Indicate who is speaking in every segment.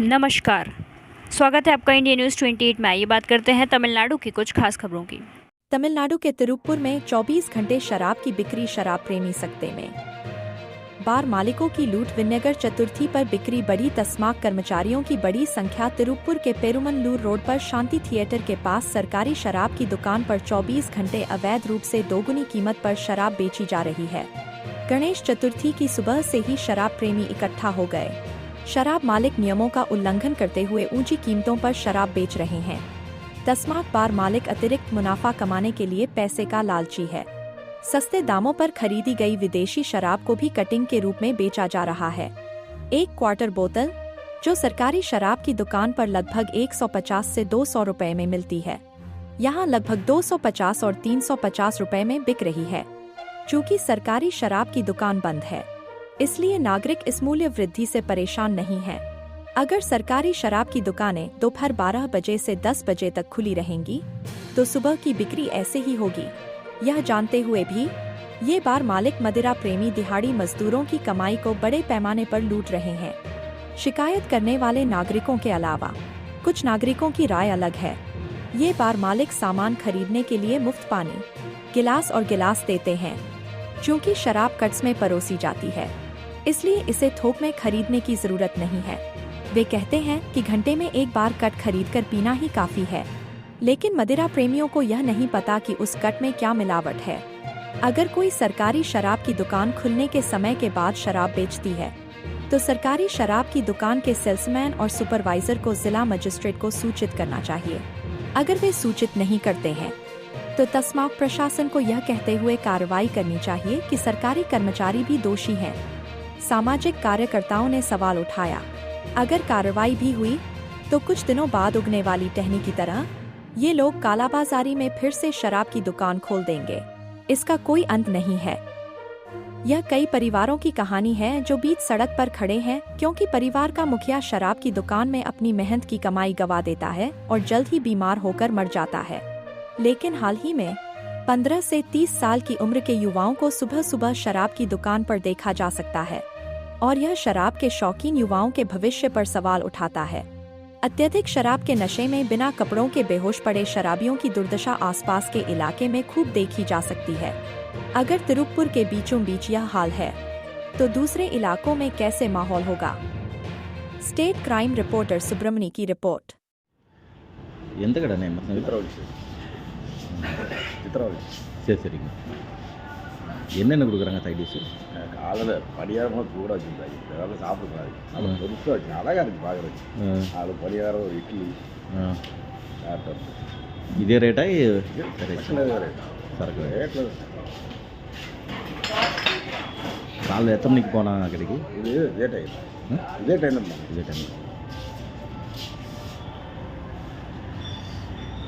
Speaker 1: नमस्कार। स्वागत है आपका इंडिया न्यूज़ 28 में। ये बात करते हैं तमिलनाडु की कुछ खास खबरों की।
Speaker 2: तमिलनाडु के तिरुप्पुर में 24 घंटे शराब की बिक्री, शराब प्रेमी सकते में। बार मालिकों की लूट, विनायकर चतुर्थी पर बिक्री बढ़ी, तस्माक कर्मचारियों की बड़ी संख्या। तिरुप्पुर के पेरुमनलूर रोड पर शांति थिएटर के पास सरकारी शराब की दुकान पर 24 घंटे अवैध रूप से दोगुनी कीमत पर शराब बेची जा रही है। गणेश चतुर्थी की सुबह से ही शराब प्रेमी इकट्ठा हो गए। शराब मालिक नियमों का उल्लंघन करते हुए ऊंची कीमतों पर शराब बेच रहे हैं। तस्माक बार मालिक अतिरिक्त मुनाफा कमाने के लिए पैसे का लालची है। सस्ते दामों पर खरीदी गई विदेशी शराब को भी कटिंग के रूप में बेचा जा रहा है। एक क्वार्टर बोतल, जो सरकारी शराब की दुकान पर लगभग 150 से 200 रुपए में मिलती है, यहाँ लगभग 250 और 350 रुपए में बिक रही है। चूँकि सरकारी शराब की दुकान बंद है, इसलिए नागरिक इस मूल्य वृद्धि से परेशान नहीं है। अगर सरकारी शराब की दुकानें दोपहर 12 बजे से 10 बजे तक खुली रहेंगी, तो सुबह की बिक्री ऐसे ही होगी। यह जानते हुए भी ये बार मालिक मदिरा प्रेमी दिहाड़ी मजदूरों की कमाई को बड़े पैमाने पर लूट रहे हैं। शिकायत करने वाले नागरिकों के अलावा कुछ नागरिकों की राय अलग है। ये बार मालिक सामान खरीदने के लिए मुफ्त पानी, गिलास और गिलास देते हैं। चूँकि शराब कट्स में परोसी जाती है, इसलिए इसे थोक में खरीदने की जरूरत नहीं है। वे कहते हैं कि घंटे में एक बार कट खरीदकर पीना ही काफी है। लेकिन मदिरा प्रेमियों को यह नहीं पता कि उस कट में क्या मिलावट है। अगर कोई सरकारी शराब की दुकान खुलने के समय के बाद शराब बेचती है, तो सरकारी शराब की दुकान के सेल्समैन और सुपरवाइजर को जिला मजिस्ट्रेट को सूचित करना चाहिए। अगर वे सूचित नहीं करते हैं, तो तस्माक प्रशासन को यह कहते हुए कार्रवाई करनी चाहिए कि सरकारी कर्मचारी भी दोषी हैं। सामाजिक कार्यकर्ताओं ने सवाल उठाया, अगर कार्रवाई भी हुई तो कुछ दिनों बाद उगने वाली टहनी की तरह ये लोग कालाबाजारी में फिर से शराब की दुकान खोल देंगे। इसका कोई अंत नहीं है। यह कई परिवारों की कहानी है जो बीच सड़क पर खड़े हैं, क्योंकि परिवार का मुखिया शराब की दुकान में अपनी मेहनत की कमाई गवा देता है और जल्द ही बीमार होकर मर जाता है। लेकिन हाल ही में 15 से 30 साल की उम्र के युवाओं को सुबह सुबह शराब की दुकान पर देखा जा सकता है, और यह शराब के शौकीन युवाओं के भविष्य पर सवाल उठाता है। अत्यधिक शराब के नशे में बिना कपड़ों के बेहोश पड़े शराबियों की दुर्दशा आसपास के इलाके में खूब देखी जा सकती है। अगर तिरुप्पुर के बीचों बीच यह हाल है, तो दूसरे इलाकों में कैसे माहौल होगा? स्टेट क्राइम रिपोर्टर सुब्रमणी की रिपोर्ट।
Speaker 3: சரி சரிங்க. என்னென்ன கொடுக்குறாங்க சைட் டிஷ்ஷு?
Speaker 4: காலையில் பணியாரமாக சூடாக வச்சுருந்தாங்க, இதெல்லாம் சாப்பிடக்கூடாது. அது பெருசாக வச்சு அழகாக இருக்குது பார்க்குறதுக்கு. அது பணியாரம், ஒரு இட்லி சாப்பிட்டோம்.
Speaker 3: இதே ரேட்டா?
Speaker 4: பிரச்சனை ரேட்
Speaker 3: சரக்கு
Speaker 4: ரேட்டில்
Speaker 3: காலையில் எத்தனை மணிக்கு போனால் கிடைக்கும்?
Speaker 4: இது இதே டைம் இதே டைம் தான்.
Speaker 3: இதே டைம்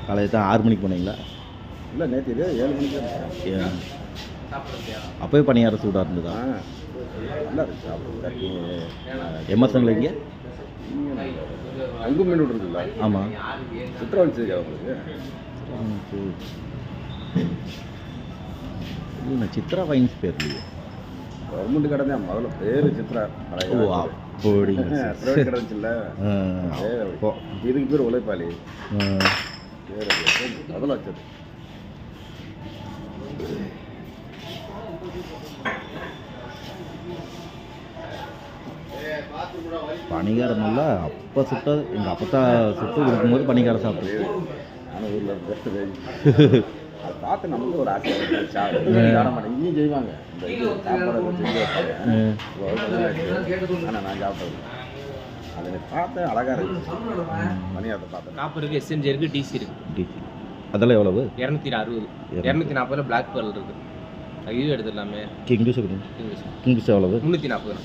Speaker 3: காலையில் தான் 6 மணிக்கு போனீங்களா?
Speaker 4: இல்லை, நேற்று இதே 7 மணிக்கு தான்.
Speaker 3: அப்போவே பணியாரம் சூடாக இருந்ததா?
Speaker 4: நல்லா இருக்குது சாப்பிட்றது.
Speaker 3: எம்எஸ்என்ல இங்கே
Speaker 4: அங்கும் மீன் இருக்குல்ல?
Speaker 3: ஆமாம்.
Speaker 4: சித்திரவன்சி அவங்களுக்கு
Speaker 3: இல்லை, சித்ரா வைன்ஸ் பேர் இல்லையே.
Speaker 4: கவர்மெண்ட் கடை தான். முதல்ல பேர் சித்ரா.
Speaker 3: ஓ அப்படிங்க.
Speaker 4: பிரைவேட் கடை இருந்துச்சுல்ல, இதுக்கு பேர் உழைப்பாளி. பேர் முதல்ல வச்சது.
Speaker 3: பணிகாரமெல்லாம் அப்போ சுட்ட எங்கள் அப்பத்தா சுட்டு கொடுக்கும்போது பணிகாரம் சாப்பிட்டு
Speaker 4: ஆனால் ஊரில் பெஸ்ட்டு அதை பார்த்து நமக்கு ஒரு ஆசை. சாப்பிட இங்கேயும் செய்வாங்க, இந்த இது சாப்பாடு செஞ்சு வைப்பாங்க. ஆனால் நான் சாப்பிட்டது அதை பார்த்து அழகாக இருந்துச்சு. பணியாரத்தை பார்த்தேன்.
Speaker 5: காப்பர் இருக்குது, எஸ்என்ஜி இருக்குது, டிசி இருக்குது.
Speaker 3: டிசி அதெல்லாம் எவ்வளவு?
Speaker 5: 260. 240 பிளாக் பேர்ல் இருக்குது. இது எடுத்துடலாமே.
Speaker 3: கிங்ஃபிஷ் எவ்வளவு?
Speaker 5: 340.